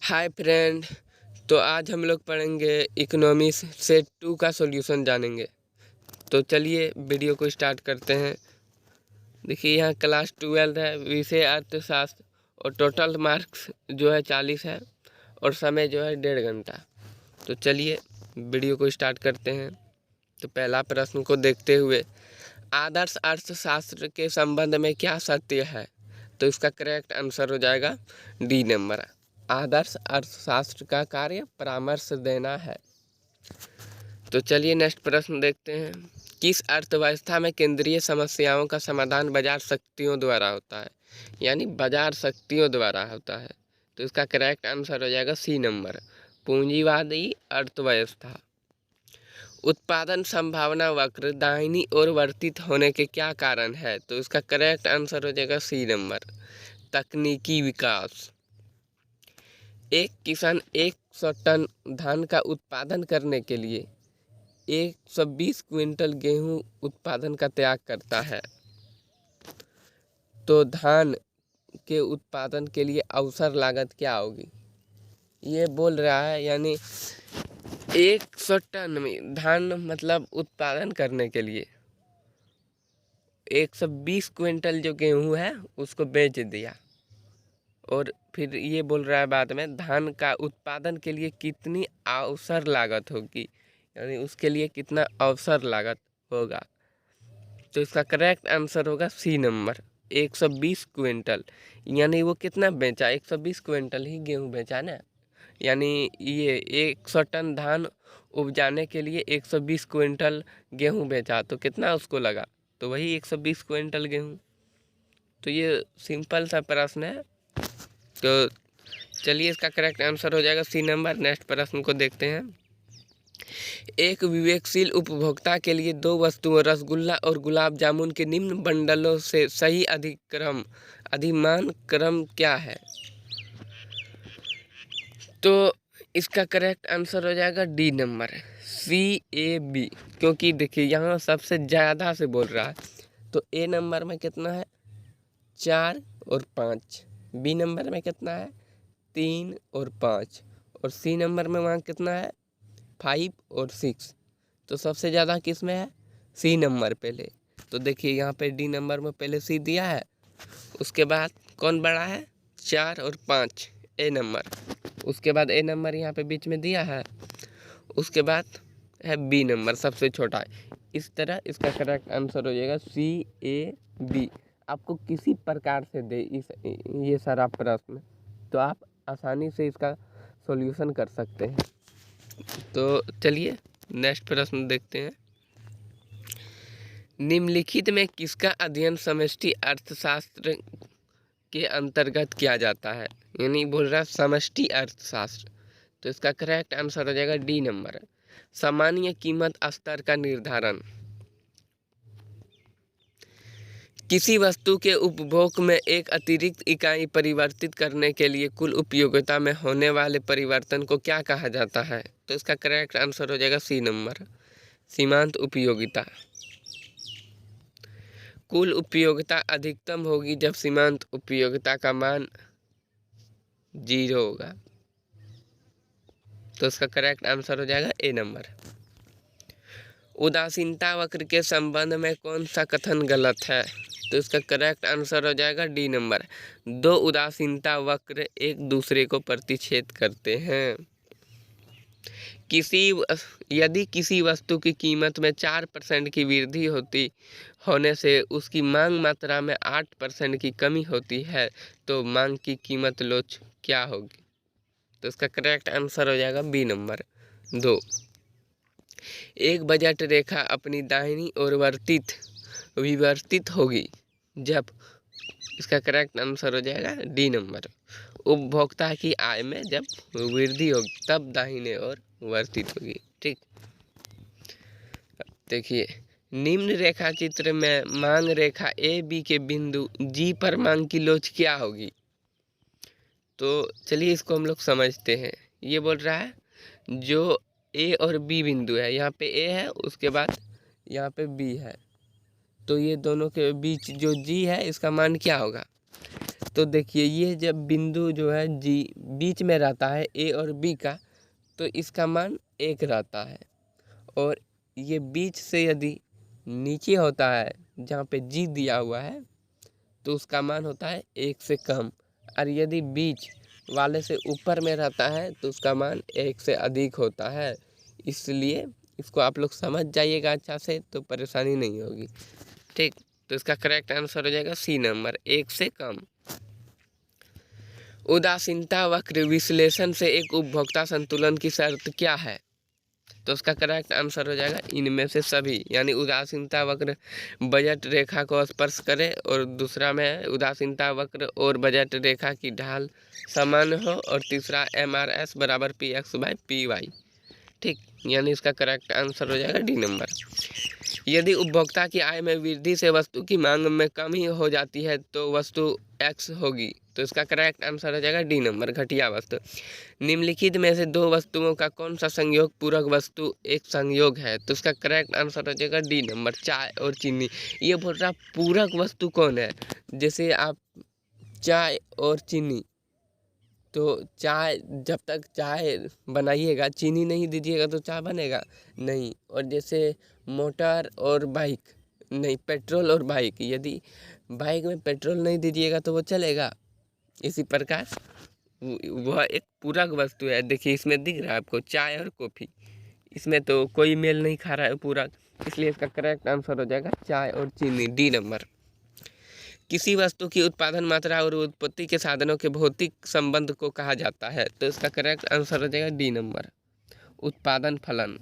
Hi friend. तो आज हम लोग पढ़ेंगे इकोनॉमिक्स सेट 2 का सॉल्यूशन जानेंगे। तो चलिए वीडियो को स्टार्ट करते हैं। देखिए यहाँ क्लास 12 है, विषय अर्थशास्त्र, और टोटल मार्क्स जो है 40 है और समय जो है 1.5 घंटा। तो चलिए वीडियो को स्टार्ट करते हैं। तो पहला प्रश्न को देखते हुए, आदर्श अर्थशास्त्र के संबंध में क्या सत्य है? तो इसका करेक्ट आंसर हो जाएगा डी नंबर। आदर्श अर्थशास्त्र का कार्य परामर्श देना है। तो चलिए नेक्स्ट प्रश्न देखते हैं। किस अर्थव्यवस्था में केंद्रीय समस्याओं का समाधान बाजार शक्तियों द्वारा होता है? यानी बाजार शक्तियों द्वारा होता है। तो इसका करेक्ट आंसर हो जाएगा सी नंबर, पूंजीवादी अर्थव्यवस्था। उत्पादन संभावना वक्र दाहिनी ओर वर्तित होने के क्या कारण है? तो इसका करेक्ट आंसर हो जाएगा सी नंबर, तकनीकी विकास। एक किसान 100 टन धान का उत्पादन करने के लिए 120 क्विंटल गेहूं उत्पादन का त्याग करता है। तो धान के उत्पादन के लिए अवसर लागत क्या होगी? ये बोल रहा है यानी 100 टन में धान मतलब उत्पादन करने के लिए 120 क्विंटल जो गेहूं है उसको बेच दिया, और फिर ये बोल रहा है बाद में धान का उत्पादन के लिए कितनी अवसर लागत होगी, यानी उसके लिए कितना अवसर लागत होगा। तो इसका करेक्ट आंसर होगा सी नंबर, 120 क्विंटल। यानी वो कितना बेचा? 120 क्विंटल ही गेहूं बेचा ना। यानी ये 100 टन धान उपजाने के लिए 120 क्विंटल गेहूं बेचा, तो कितना उसको लगा? तो वही 120 क्विंटल गेहूं। तो ये सिंपल सा प्रश्न है। तो चलिए इसका करेक्ट आंसर हो जाएगा सी नंबर। नेक्स्ट प्रश्न को देखते हैं। एक विवेकशील उपभोक्ता के लिए दो वस्तुओं रसगुल्ला और गुलाब जामुन के निम्न बंडलों से सही अधिमान क्रम क्या है? तो इसका करेक्ट आंसर हो जाएगा डी नंबर, CAB। क्योंकि देखिए यहाँ सबसे ज़्यादा से बोल रहा है। तो ए नंबर में कितना है? 4 और 5। बी नंबर में कितना है? 3 और 5। और सी नंबर में वहाँ कितना है? 5 और 6। तो सबसे ज़्यादा किस में है? सी नंबर पहले। तो देखिए यहाँ पे डी नंबर में पहले सी दिया है, उसके बाद कौन बड़ा है? 4 और 5, ए नंबर। उसके बाद ए नंबर यहाँ पे बीच में दिया है, उसके बाद है बी नंबर सबसे छोटा है। इस तरह इसका करेक्ट आंसर हो जाएगा CAB। आपको किसी प्रकार से दे ये सारा प्रश्न, तो आप आसानी से इसका सॉल्यूशन कर सकते हैं। तो चलिए नेक्स्ट प्रश्न देखते हैं। निम्नलिखित में किसका अध्ययन समष्टि अर्थशास्त्र के अंतर्गत किया जाता है? यानी बोल रहा है समष्टि अर्थशास्त्र। तो इसका करेक्ट आंसर हो जाएगा डी नंबर, सामान्य कीमत स्तर का निर्धारण। किसी वस्तु के उपभोग में एक अतिरिक्त इकाई परिवर्तित करने के लिए कुल उपयोगिता में होने वाले परिवर्तन को क्या कहा जाता है? तो इसका करेक्ट आंसर हो जाएगा सी नंबर, सीमांत उपयोगिता। कुल उपयोगिता अधिकतम होगी जब सीमांत उपयोगिता का मान 0 होगा। तो इसका करेक्ट आंसर हो जाएगा ए नंबर। उदासीनता वक्र के संबंध में कौन सा कथन गलत है? तो इसका करेक्ट आंसर हो जाएगा डी नंबर, दो उदासीनता वक्र एक दूसरे को प्रतिच्छेद करते हैं। यदि किसी वस्तु की कीमत में 4% की वृद्धि होने से उसकी मांग मात्रा में 8% की कमी होती है, तो मांग की कीमत लोच क्या होगी? तो इसका करेक्ट आंसर हो जाएगा बी नंबर 2। एक बजट रेखा अपनी दाहिनी ओर विवर्तित होगी जब, इसका करेक्ट आंसर हो जाएगा डी नंबर, उपभोक्ता की आय में जब वृद्धि होगी तब दाहिने ओर वर्तित होगी। ठीक, देखिए निम्न रेखा चित्र में मांग रेखा AB के बिंदु G पर मांग की लोच क्या होगी? तो चलिए इसको हम लोग समझते हैं। ये बोल रहा है जो A और B बिंदु है, यहाँ पे A है, उसके बाद यहाँ पे B है, तो ये दोनों के बीच जो G है इसका मान क्या होगा? तो देखिए ये जब बिंदु जो है जी बीच में रहता है ए और बी का, तो इसका मान 1 रहता है। और ये बीच से यदि नीचे होता है जहाँ पे जी दिया हुआ है तो उसका मान होता है 1 से कम। और यदि बीच वाले से ऊपर में रहता है तो उसका मान 1 से अधिक होता है। इसलिए इसको आप लोग समझ जाइएगा अच्छा से, तो परेशानी नहीं होगी। ठीक, तो इसका करेक्ट आंसर हो जाएगा सी नंबर, 1 से कम। उदासीनता वक्र विश्लेषण से एक उपभोक्ता संतुलन की शर्त क्या है? तो उसका करेक्ट आंसर हो जाएगा इनमें से सभी। यानी उदासीनता वक्र बजट रेखा को स्पर्श करे, और दूसरा में है उदासीनता वक्र और बजट रेखा की ढाल समान हो, और तीसरा MRS बराबर PX/PY। ठीक, यानी इसका करेक्ट आंसर हो जाएगा डी नंबर। यदि उपभोक्ता की आय में वृद्धि से वस्तु की मांग में कमी हो जाती है तो वस्तु X होगी। तो इसका करेक्ट आंसर हो जाएगा डी नंबर, घटिया वस्तु। निम्नलिखित में से 2 वस्तुओं का कौन सा संयोग पूरक वस्तु एक संयोग है? तो इसका करेक्ट आंसर हो जाएगा डी नंबर, चाय और चीनी। ये बोल रहा पूरक वस्तु कौन है? जैसे आप चाय और चीनी, तो चाय जब तक चाय बनाइएगा चीनी नहीं दीजिएगा तो चाय बनेगा नहीं। और जैसे मोटर और बाइक, नहीं पेट्रोल और बाइक, यदि बाइक में पेट्रोल नहीं दीजिएगा तो वो चलेगा। इसी प्रकार वह एक पूरक वस्तु है। देखिए इसमें दिख रहा है आपको चाय और कॉफ़ी, इसमें तो कोई मेल नहीं खा रहा है पूरक, इसलिए इसका करेक्ट आंसर हो जाएगा चाय और चीनी, डी नंबर। किसी वस्तु की उत्पादन मात्रा और उत्पत्ति के साधनों के भौतिक संबंध को कहा जाता है? तो इसका करेक्ट आंसर हो जाएगा डी नंबर, उत्पादन फलन।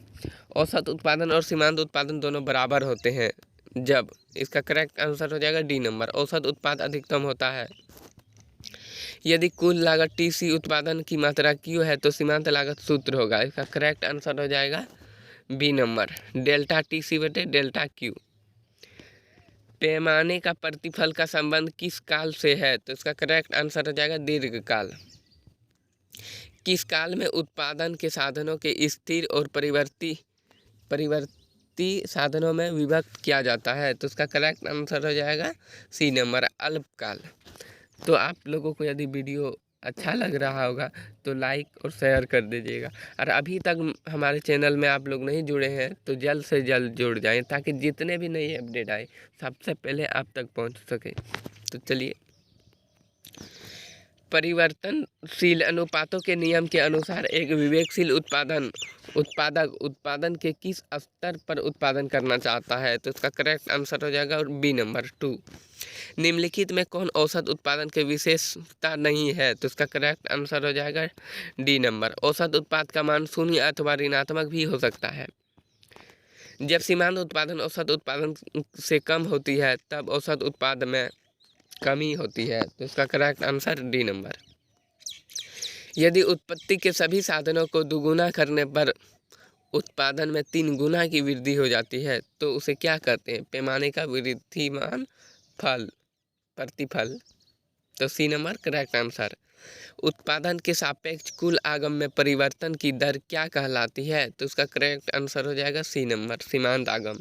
औसत उत्पादन और सीमांत उत्पादन दोनों बराबर होते हैं जब, इसका करेक्ट आंसर हो जाएगा डी नंबर, औसत उत्पाद अधिकतम होता है। यदि कुल लागत TC उत्पादन की मात्रा Q है तो सीमांत लागत सूत्र होगा। इसका करेक्ट आंसर हो जाएगा बी नंबर, डेल्टा TC/डेल्टा Q। पैमाने का प्रतिफल का संबंध किस काल से है? तो इसका करेक्ट आंसर हो जाएगा दीर्घकाल। किस काल में उत्पादन के साधनों के स्थिर और परिवर्ती साधनों में विभक्त किया जाता है? तो इसका करेक्ट आंसर हो जाएगा सी नंबर, अल्पकाल। तो आप लोगों को यदि वीडियो अच्छा लग रहा होगा तो लाइक और शेयर कर दीजिएगा। और अभी तक हमारे चैनल में आप लोग नहीं जुड़े हैं तो जल्द से जल्द जुड़ जाएं, ताकि जितने भी नए अपडेट आए सबसे पहले आप तक पहुंच सके। तो चलिए, परिवर्तनशील अनुपातों के नियम के अनुसार एक विवेकशील उत्पादक उत्पादन के किस स्तर पर उत्पादन करना चाहता है? तो इसका करेक्ट आंसर हो जाएगा और बी नंबर 2। निम्नलिखित में कौन औसत उत्पादन के विशेषता नहीं है? तो इसका करेक्ट आंसर हो जाएगा डी नंबर, औसत उत्पाद का मान शून्य अथवा ऋणात्मक भी हो सकता है। जब सीमांत उत्पादन औसत उत्पादन से कम होती है तब औसत उत्पाद में कमी होती है। तो इसका करेक्ट आंसर डी नंबर। यदि उत्पत्ति के सभी साधनों को दुगुना करने पर उत्पादन में 3 गुना की वृद्धि हो जाती है तो उसे क्या कहते हैं? पैमाने का वृद्धिमान फल, प्रतिफल। तो सी नंबर करेक्ट आंसर। उत्पादन के सापेक्ष कुल आगम में परिवर्तन की दर क्या कहलाती है? तो उसका करेक्ट आंसर हो जाएगा सी नंबर, सीमांत आगम।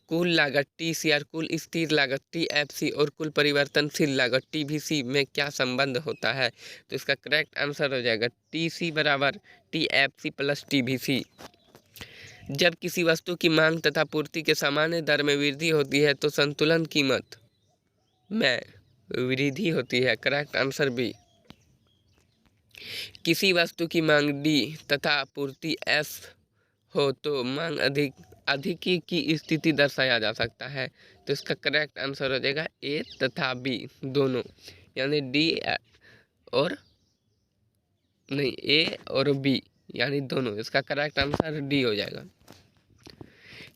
कुल लागत TCR, कुल स्थिर लागत TFC और कुल परिवर्तनशील लागत TVC में क्या संबंध होता है? तो इसका करेक्ट आंसर हो जाएगा TC बराबर TFC प्लस TVC। जब किसी वस्तु की मांग तथा पूर्ति के सामान्य दर में वृद्धि होती है तो संतुलन कीमत में वृद्धि होती है। Correct answer B. किसी वस्तु की मांग D तथा पूर्ति S हो तो मांग अधिकी की स्थिति दर्शाया जा सकता है। तो इसका करेक्ट आंसर हो जाएगा A तथा B दोनों, यानी D और नहीं A और B यानी दोनों। इसका करेक्ट आंसर D हो जाएगा।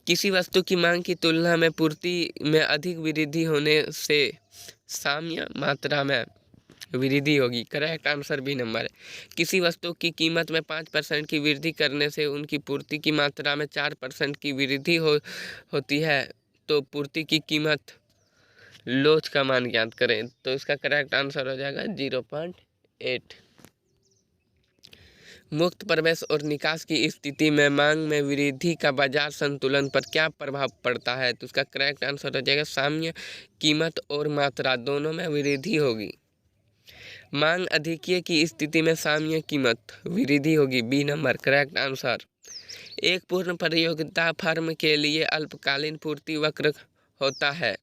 किसी वस्तु की मांग की तुलना में पूर्ति में अधिक वृद्धि होने से साम्य मात्रा में वृद्धि होगी। करेक्ट आंसर बी नंबर है। किसी वस्तु की कीमत में 5% की वृद्धि करने से उनकी पूर्ति की मात्रा में 4% की वृद्धि होती है तो पूर्ति की कीमत लोच का मान ज्ञात करें। तो इसका करेक्ट आंसर हो जाएगा 0.8। मुक्त प्रवेश और निकास की स्थिति में मांग में वृद्धि का बाजार संतुलन पर क्या प्रभाव पड़ता है? तो उसका करेक्ट आंसर हो जाएगा साम्य कीमत और मात्रा दोनों में वृद्धि होगी। मांग अधिक्य की स्थिति में साम्य कीमत वृद्धि होगी। B number correct answer. एक पूर्ण प्रतियोगिता फर्म के लिए अल्पकालीन पूर्ति वक्र होता है।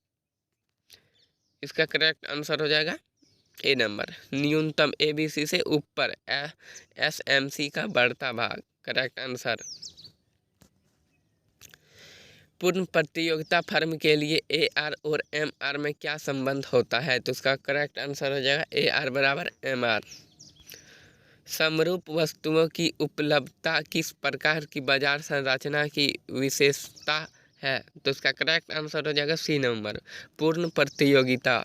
इसका करेक्ट आंसर हो जाएगा ए नंबर न्यूनतम ABC से ऊपर SMC का बढ़ता भाग। Correct answer. पूर्ण प्रतियोगिता फर्म के लिए AR और MR में क्या संबंध होता है? तो इसका करेक्ट आंसर हो जाएगा AR बराबर MR। समरूप वस्तुओं की उपलब्धता किस प्रकार की बाजार संरचना की विशेषता है? तो इसका करेक्ट आंसर हो जाएगा सी नंबर पूर्ण प्रतियोगिता।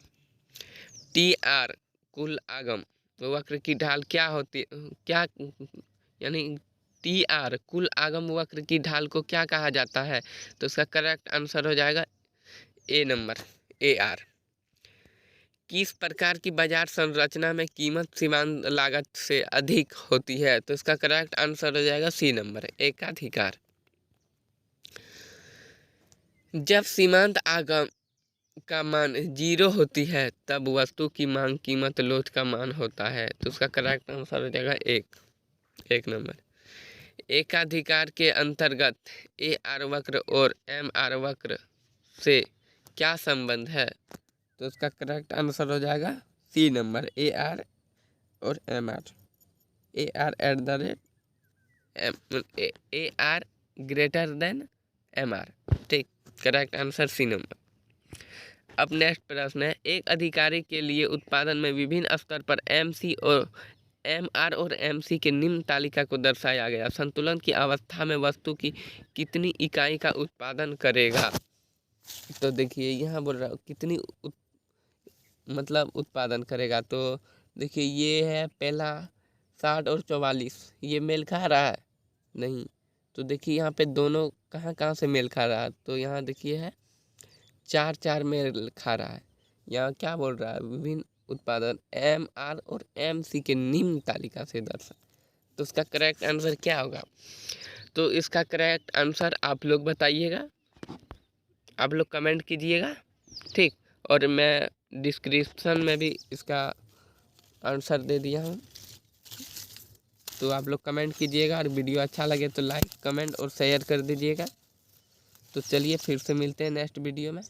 TR कुल आगम वक्र की ढाल क्या होती क्या यानी TR कुल आगम वक्र की ढाल को क्या कहा जाता है? तो इसका करेक्ट आंसर हो जाएगा ए नंबर AR। किस प्रकार की बाजार संरचना में कीमत सीमांत लागत से अधिक होती है? तो इसका करेक्ट आंसर हो जाएगा सी नंबर एकाधिकार। जब सीमांत आगम का मान 0 होती है तब वस्तु की मांग कीमत लोच का मान होता है। तो उसका करेक्ट आंसर हो जाएगा एक नंबर। एकाधिकार के अंतर्गत AR वक्र और MR वक्र से क्या संबंध है? तो इसका करेक्ट आंसर हो जाएगा सी नंबर AR और MR। AR at the rate AR greater than MR। ठीक, करेक्ट आंसर सी नंबर। अब नेक्स्ट प्रश्न है, एक अधिकारी के लिए उत्पादन में विभिन्न स्तर पर MR और MC के निम्न तालिका को दर्शाया गया। संतुलन की अवस्था में वस्तु की कितनी इकाई का उत्पादन करेगा? तो देखिए यहाँ बोल रहा हूँ कितनी मतलब उत्पादन करेगा। तो देखिए ये है पहला 60 और 44, ये मेल खा रहा है नहीं। तो देखिए यहाँ पे दोनों कहाँ कहाँ से मेल खा रहा है? तो यहाँ देखिए है 4 मेल खा रहा है। यहाँ क्या बोल रहा है? विभिन्न उत्पादन MR और MC के निम्न तालिका से दर्शा। तो इसका करेक्ट आंसर क्या होगा? तो इसका करेक्ट आंसर आप लोग बताइएगा, आप लोग कमेंट कीजिएगा। ठीक, और मैं डिस्क्रिप्शन में भी इसका आंसर दे दिया हूँ, तो आप लोग कमेंट कीजिएगा। और वीडियो अच्छा लगे तो लाइक कमेंट और शेयर कर दीजिएगा। तो चलिए फिर से मिलते हैं नेक्स्ट वीडियो में।